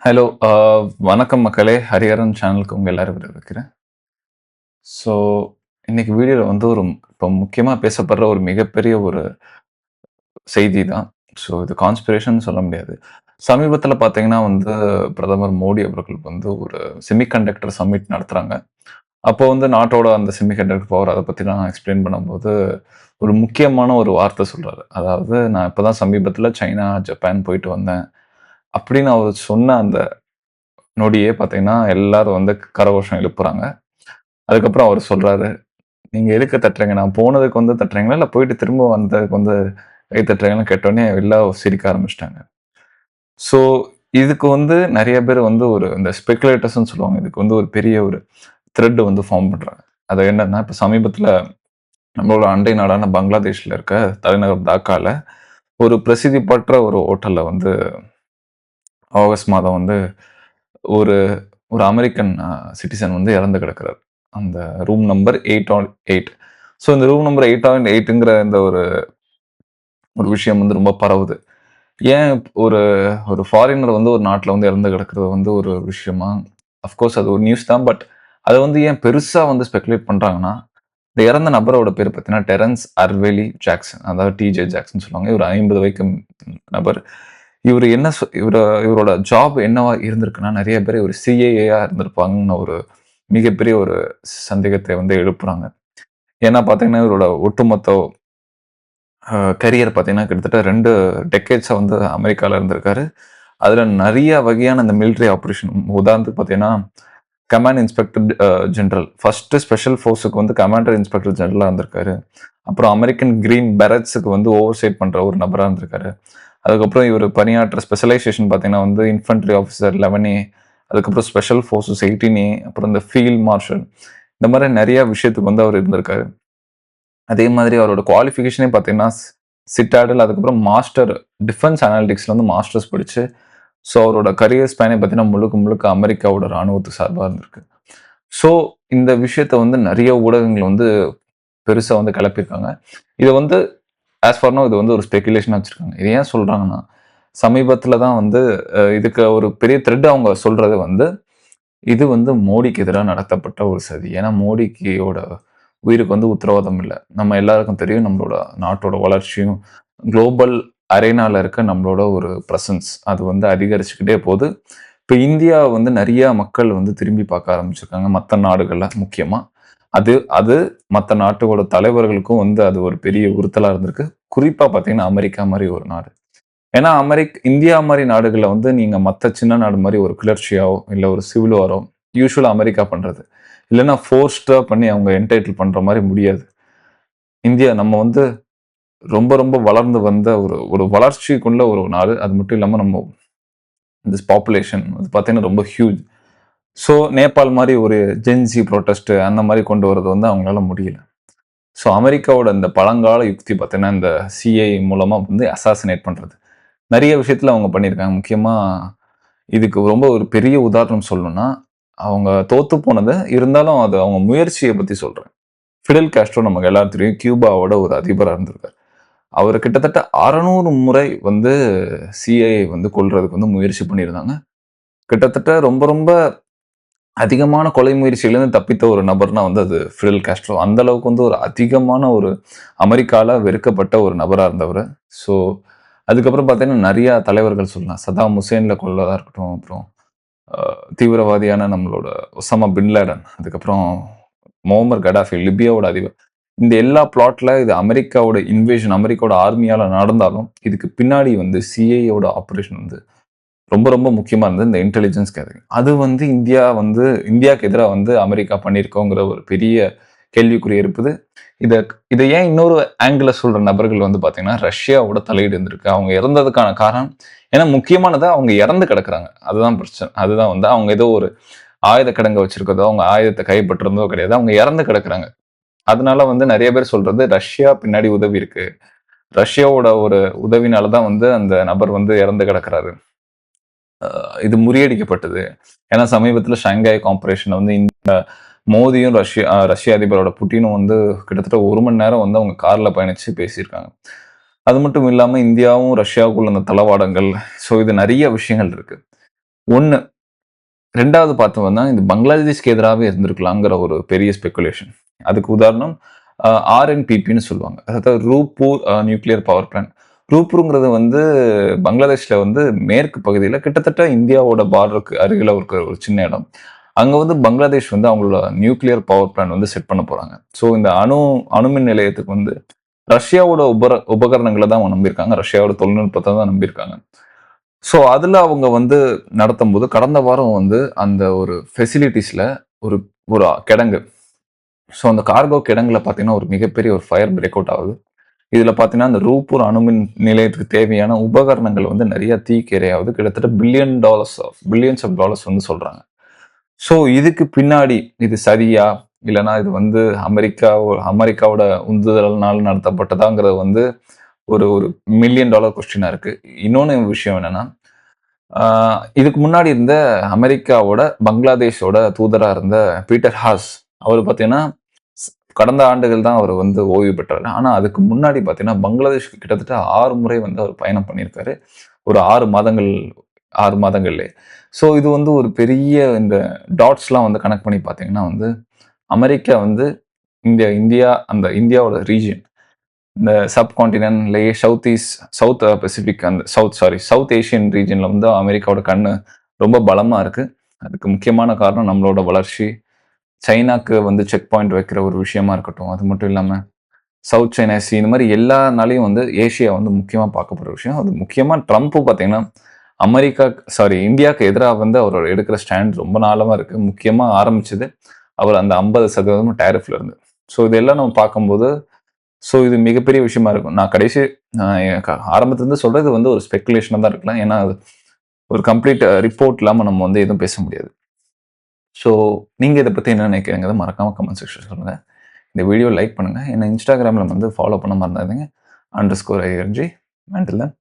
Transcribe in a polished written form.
Hello. வணக்கம் மக்களே. ஹரிஹரன் சேனலுக்கு உங்க எல்லாரும் வரவேற்கிறேன். ஸோ, இன்னைக்கு வீடியோல வந்து இப்போ முக்கியமா பேசப்படுற ஒரு மிகப்பெரிய ஒரு செய்தி தான். ஸோ, இது கான்ஸ்பிரேஷன்னு சொல்ல முடியாது. சமீபத்தில பார்த்தீங்கன்னா வந்து பிரதமர் மோடி அவர்கள் வந்து ஒரு செமிகண்டக்டர் சம்மிட் நடத்துறாங்க. அப்போ வந்து நாட்டோட அந்த செமிகண்டக்டர் பவர் அத பத்திலாம் எக்ஸ்பிளைன் பண்ணும்போது, ஒரு முக்கியமான ஒரு வார்த்தை சொல்றாரு. அதாவது, "நான் இப்ப தான் சமீபத்தில சைனா, ஜப்பான் போயிட்டு வந்தேன்." அப்படின்னு அவர் சொன்ன அந்த நொடியே பார்த்தீங்கன்னா, எல்லாரும் வந்து கரகோஷம் எழுப்புறாங்க. அதுக்கப்புறம் அவரு சொல்றாரு, "நீங்க எதுக்கு தட்டுறீங்க? நான் போனதுக்கு வந்து தட்டுறீங்களா? இல்ல போயிட்டு திரும்ப வந்ததுக்கு வந்து கை தட்டுறீங்களான்னு?" கேட்டோனே எல்லாம் சிரிக்க ஆரம்பிச்சுட்டாங்க. ஸோ, இதுக்கு வந்து நெறைய பேர் வந்து இந்த ஸ்பெகுலேட்டர்ஸ்ன்னு சொல்லுவாங்க. இதுக்கு வந்து ஒரு பெரிய ஒரு த்ரெட் வந்து ஃபார்ம் பண்றாங்க. அது என்னன்னா, இப்ப சமீபத்தில நம்மளோட அண்டை நாடான பங்களாதேஷ்ல இருக்க தலைநகர் டாக்கால ஒரு பிரசித்தி பெற்ற ஒரு ஹோட்டல்ல வந்து ஆகஸ்ட் மாதம் வந்து ஒரு ஒரு அமெரிக்கன் சிட்டிசன் வந்து இறந்து கிடக்கிறார். அந்த ரூம் நம்பர் 8 ஆன் 8. ஸோ இந்த ரூம் நம்பர் 8 ஆன் 8ங்கிற இந்த ஒரு ஒரு விஷயம் வந்து ரொம்ப பரவுது. ஏன் ஒரு ஒரு ஃபாரினர் வந்து ஒரு நாட்ல வந்து இறந்து கிடக்கிறது வந்து ஒரு விஷயமா? அஃப்கோர்ஸ் அது ஒரு நியூஸ் தான். பட் அத வந்து ஏன் பெருசா வந்து ஸ்பெகுலேட் பண்றாங்கன்னா, இந்த இறந்த நபரோட பேர் பார்த்தீங்கன்னா, டெரன்ஸ் அர்வெலி ஜாக்சன். அதாவது டி.ஜே. ஜாக்சன் சொல்லுவாங்க. இவர் 50 வயது நபர். இவரு என்ன இவரோட ஜாப் என்னவா இருந்திருக்குன்னா, நெறைய பேர் இவரு சி.ஐ.ஏ.யா இருந்திருப்பாங்கன்னு ஒரு மிகப்பெரிய ஒரு சந்தேகத்தை வந்து எழுப்புறாங்க. ஏன்னா பார்த்தீங்கன்னா, இவரோட ஒட்டுமொத்த கரியர் பார்த்தீங்கன்னா, கிட்டத்தட்ட 2 டெக்கேட்ஸா வந்து அமெரிக்கால இருந்திருக்காரு. அதுல நெறைய வகையான இந்த மிலிட்டரி ஆப்பரேஷன் உதாரணத்துக்கு பார்த்தீங்கன்னா, command inspector general. First special ஃபோர்ஸ்க்கு வந்து கமாண்டர் இன்ஸ்பெக்டர் ஜெனரலா இருந்திருக்காரு. அப்புறம் அமெரிக்கன் கிரீன் பெரட்ஸ்க்கு வந்து ஓவர்சீட் பண்ற ஒரு நபரா இருந்திருக்காரு. அதுக்கப்புறம் இவரு பணியாற்ற ஸ்பெஷலைசேஷன் பார்த்தீங்கன்னா வந்து இன்ஃபன்ட்ரி ஆஃபிசர் 11A, அதுக்கப்புறம் ஸ்பெஷல் ஃபோர்ஸஸ் 18A, அப்புறம் இந்த ஃபீல்ட் மார்ஷல். இந்த மாரி நெறைய விஷயத்துக்கு வந்து அவர் இருந்திருக்காரு. அதே மாதிரி அவரோட குவாலிஃபிகேஷனே பார்த்தீங்கன்னா, சிட்டாடல் அதுக்கப்புறம் மாஸ்டர் டிஃபென்ஸ் அனாலிட்டிக்ஸ்ல வந்து மாஸ்டர்ஸ் படிச்சு, ஸோ அவரோட கரியர் ஸ்பேனே பார்த்தீங்கன்னா, முழுக்க முழுக்க அமெரிக்காவோட ராணுவத்து சார்பா இருந்திருக்கு. ஸோ இந்த விஷயத்த வந்து நெறைய ஊடகங்கள் வந்து பெருசா வந்து கெளப்பியிருக்காங்க. இத வந்து ஆஸ் ஃபார் நவ் இது வந்து ஒரு ஸ்பெகுலேஷனா வச்சிருக்காங்க. இத ஏன் சொல்றாங்கன்னா, சமீபத்தில தான் வந்து இதுக்கு ஒரு பெரிய த்ரெட் அவங்க சொல்றது வந்து, இது வந்து மோடிக்கு எதிரா நடத்தப்பட்ட ஒரு சதி. ஏன்னா மோடிக்கியோட உயிருக்கு வந்து உத்தரவாதம் இல்ல. நம்ம எல்லாருக்கும் தெரியும் நம்மளோட நாட்டோட வளர்ச்சியும், குளோபல் அரேனால இருக்க நம்மளோட ஒரு பிரசன்ஸ் அது வந்து அதிகரிச்சுக்கிட்டே போது. இப்ப இந்தியா வந்து நெறைய மக்கள் வந்து திரும்பி பார்க்க ஆரம்பிச்சிருக்காங்க. மத்த நாடுகள்ல முக்கியமா. அது அது மத்த நாட்டோட தலைவர்களுக்கும் வந்து அது ஒரு பெரிய உறுத்தலா இருந்திருக்கு. குறிப்பா பார்த்தீங்கன்னா, அமெரிக்கா மாரி ஒரு நாடு. ஏன்னா, இந்தியா மாரி நாடுகள்ல வந்து நீங்க மத்த சின்ன நாடு மாரி ஒரு கிளர்ச்சியாவோ, இல்ல ஒரு சிவில் வாரோ யூசுவலா அமெரிக்கா பண்றது. இல்லன்னா ஃபோர்ஸ்டா பண்ணி அவங்க என்டைட்டில் பண்ற மாரி முடியாது. இந்தியா நம்ம வந்து ரொம்ப ரொம்ப வளர்ந்து வந்த ஒரு ஒரு வளர்ச்சிக்குள்ள ஒரு நாடு. அது மட்டும் இல்லாம நம்ம திஸ் பாப்புலேஷன் அது பார்த்தீங்கன்னா ரொம்ப ஹியூஜ். ஸோ நேபாள் மாரி ஒரு ஜென்ஸி புரொட்டஸ்ட் அந்த மாரி கொண்டு வரது வந்து அவங்களால முடியல. ஸோ அமெரிக்காவோட இந்த பழங்கால யுக்தி பார்த்தீங்கன்னா, இந்த சிஐஏ மூலமா வந்து அசாசினேட் பண்றது. நெறைய விஷயத்துல அவங்க பண்ணியிருக்காங்க. முக்கியமா இதுக்கு ரொம்ப ஒரு பெரிய உதாரணம் சொல்லணும்னா, அவங்க தோத்து போனது, இருந்தாலும் அது அவங்க முயற்சிய பத்தி சொல்றேன். ஃபிடெல் காஸ்ட்ரோ நமக்கு எல்லாருக்கும் தெரியும். கியூபாவோட ஒரு அதிபரா இருந்திருக்காரு. அவரு கிட்டத்தட்ட 600 முறை வந்து சிஐஏ வந்து கொல்றதுக்கு வந்து முயற்சி பண்ணியிருந்தாங்க. கிட்டத்தட்ட ரொம்ப ரொம்ப அதிகமான கொலை முயற்சியிலிருந்து தப்பித்த ஒரு நபர்னா வந்து அது ஃபிடெல் காஸ்ட்ரோ. அந்த அளவுக்கு வந்து ஒரு அதிகமான ஒரு அமெரிக்கால வெறுக்கப்பட்ட ஒரு நபரா இருந்தவரு. ஸோ, அதுக்கப்புறம் பார்த்தீங்கன்னா, நெறைய தலைவர்கள் சொல்லலாம். சதாம் ஹுசேன்ல கொல்றதா இருக்கட்டும், அப்புறம் தீவிரவாதியான நம்மளோட ஒசாமா பின் லேடன், அதுக்கப்புறம் முவம்மர் கடாஃபி, லிபியாவோட அதிபர். இந்த எல்லா பிளாட்ல இது அமெரிக்காவோட இன்வேஷன், அமெரிக்காவோட ஆர்மியால நடந்தாலும், இதுக்கு பின்னாடி வந்து சிஐஏயோட ஆப்பரேஷன் வந்து ரொம்ப ரொம்ப முக்கியமா இருந்தது இந்த இன்டெலிஜென்ஸ் கேதரிங். அது வந்து இந்தியாக்கு எதிரா வந்து அமெரிக்கா பண்ணியிருக்கோங்கிற ஒரு பெரிய கேள்விக்குறி இருப்புது. இத இத ஏன் இன்னொரு ஆங்கிள்ல சொல்ற நபர்கள் வந்து பார்த்தீங்கன்னா, ரஷ்யாவோட தலையீடு இருந்திருக்கு. அவங்க இறந்ததுக்கான காரணம் ஏன்னா முக்கியமானது அவங்க இறந்து கிடக்குறாங்க. அதுதான் பிரச்சனை. அதுதான் வந்து அவங்க ஏதோ ஒரு ஆயுத கிடங்க வச்சிருக்கிறதோ, அவங்க ஆயுதத்த கைப்பற்றுறதோ கிடையாது. அவங்க இறந்து கிடக்குறாங்க. அதனால வந்து நெறைய பேர் சொல்றது ரஷ்யா பின்னாடி உதவி இருக்கு. ரஷ்யாவோட ஒரு உதவினால தான் வந்து அந்த நபர் வந்து இறந்து கிடக்குறாரு. இது முறியடிக்கப்பட்டது. ஏன்னா சமீபத்தில ஷாங்காய் கார்ப்பரேஷன்ல வந்து மோடியும் ரஷ்ய அதிபரோட புட்டினும் வந்து கிட்டத்தட்ட 1 மணி நேரம் வந்து அவங்க கார்ல பயணிச்சு பேசியிருக்காங்க. அது மட்டும் இல்லாம இந்தியாவும் ரஷ்யாவுக்குள்ள அந்த தளவாடங்கள், ஸோ இது நெறைய விஷயங்கள் இருக்கு. 1. 2வது பார்த்தோம்னா, இது பங்களாதேஷ்க்கு எதிராவே இருந்திருக்கலாங்கிற ஒரு பெரிய ஸ்பெகுலேஷன். அதுக்கு உதாரணம் ஆர்என்பிபின்னு சொல்லுவாங்க. அதாவது ரூப்பூர் நியூக்ளியர் பவர் பிளான்ட். ரூப்பூர்ங்கிறது வந்து பங்களாதேஷ்ல வந்து மேற்கு பகுதியில கிட்டத்தட்ட இந்தியாவோட பார்டருக்கு அருகில இருக்கிற ஒரு சின்ன இடம். அங்க வந்து பங்களாதேஷ் வந்து அவங்களோட நியூக்ளியர் பவர் பிளான்ட் வந்து செட் பண்ண போறாங்க. ஸோ இந்த அணுமின் நிலையத்துக்கு வந்து ரஷ்யாவோட உபகரணங்கள தான் அவங்க நம்பியிருக்காங்க. ரஷ்யாவோட தொழில்நுட்பத்த தான் நம்பியிருக்காங்க. ஸோ அதுல அவங்க வந்து நடத்தும்போது கடந்த வாரம் வந்து அந்த ஒரு ஃபெசிலிட்டீஸ்ல ஒரு ஒரு கிடங்கு. ஸோ அந்த கார்கோ கிடங்குல பார்த்தீங்கன்னா, ஒரு மிகப்பெரிய ஒரு ஃபயர் பிரேக் அவுட் ஆகுது. இதுல பார்த்தீங்கன்னா, அந்த ரூப்பூர் அணுமின் நிலையத்துக்கு தேவையான உபகரணங்கள் வந்து நெறைய தீக்கு இரையாவுது. கிட்டத்தட்ட பில்லியன்ஸ் ஆஃப் டாலர்ஸ் வந்து சொல்றாங்க. ஸோ இதுக்கு பின்னாடி இது சரியா? இல்லன்னா இது வந்து அமெரிக்காவோட உந்துதல்னால நடத்தப்பட்டதாங்கிறது வந்து ஒரு ஒரு $1,000,000 கொஸ்டினா இருக்கு. இன்னொன்னு விஷயம் என்னன்னா, இதுக்கு முன்னாடி இருந்த அமெரிக்காவோட, பங்களாதேஷோட தூதரா இருந்த பீட்டர் ஹாஸ், அவரு பார்த்தீங்கன்னா, ஸ் கடந்த ஆண்டுகள் தான் அவர் வந்து ஓய்வு பெற்றாரு. ஆனா அதுக்கு முன்னாடி பார்த்தீங்கன்னா, பங்களாதேஷ்க்கு கிட்டத்தட்ட 6 முறை வந்து அவர் பயணம் பண்ணியிருக்காரு. ஒரு 6 மாதங்கள்லயே. ஸோ இது வந்து ஒரு பெரிய இந்த டாட்ஸ்லாம் வந்து கனெக்ட் பண்ணி பார்த்தீங்கன்னா வந்து, அமெரிக்கா வந்து இந்தியா அந்த இந்தியாவோட ரீஜியன் இந்த சப்கான்டினென்ட்லயே சவுத் பசிபிக் அந்த சவுத் ஏசியன் ரீஜியன்ல வந்து அமெரிக்காவோட கண்ணு ரொம்ப பலமா இருக்கு. அதுக்கு முக்கியமான காரணம் நம்மளோட வளர்ச்சி. சைனாக்கு வந்து செக் பாயிண்ட் வைக்கிற ஒரு விஷயமா இருக்கட்டும். அது மட்டும் இல்லாம சவுத் சைனா சி இந்த மாரி எல்லானாலயும் வந்து ஏசியா வந்து முக்கியமா பார்க்கப்படுற விஷயம். அது முக்கியமா ட்ரம்ப் பார்த்தீங்கன்னா, இந்தியாக்கு எதிரா வந்து அவர் எடுக்கிற ஸ்டாண்ட் ரொம்ப நாளா இருக்கு. முக்கியமா ஆரம்பிச்சது அவர் அந்த 50% டாரிஃப்ல இருந்து. ஸோ இதெல்லாம் நம்ம பார்க்கும்போது ஸோ இது மிகப்பெரிய விஷயமா இருக்கும். நான் எனக்கு ஆரம்பத்துலருந்து சொல்றது வந்து ஒரு ஸ்பெகுலேஷனா தான் இருக்கலாம். ஏன்னா, அது ஒரு கம்ப்ளீட் ரிப்போர்ட் இல்லாம நம்ம வந்து எதுவும் பேச முடியாது. ஸோ நீங்க இத பத்தி என்ன நினைக்கிறீங்கறத மறக்காம கமெண்ட் செக்ஷன்ல சொல்லுங்க. இந்த வீடியோ லைக் பண்ணுங்க. என்ன Instagramல வந்து ஃபாலோ பண்ண மறந்துடாதீங்க. _ IRNG. Until then.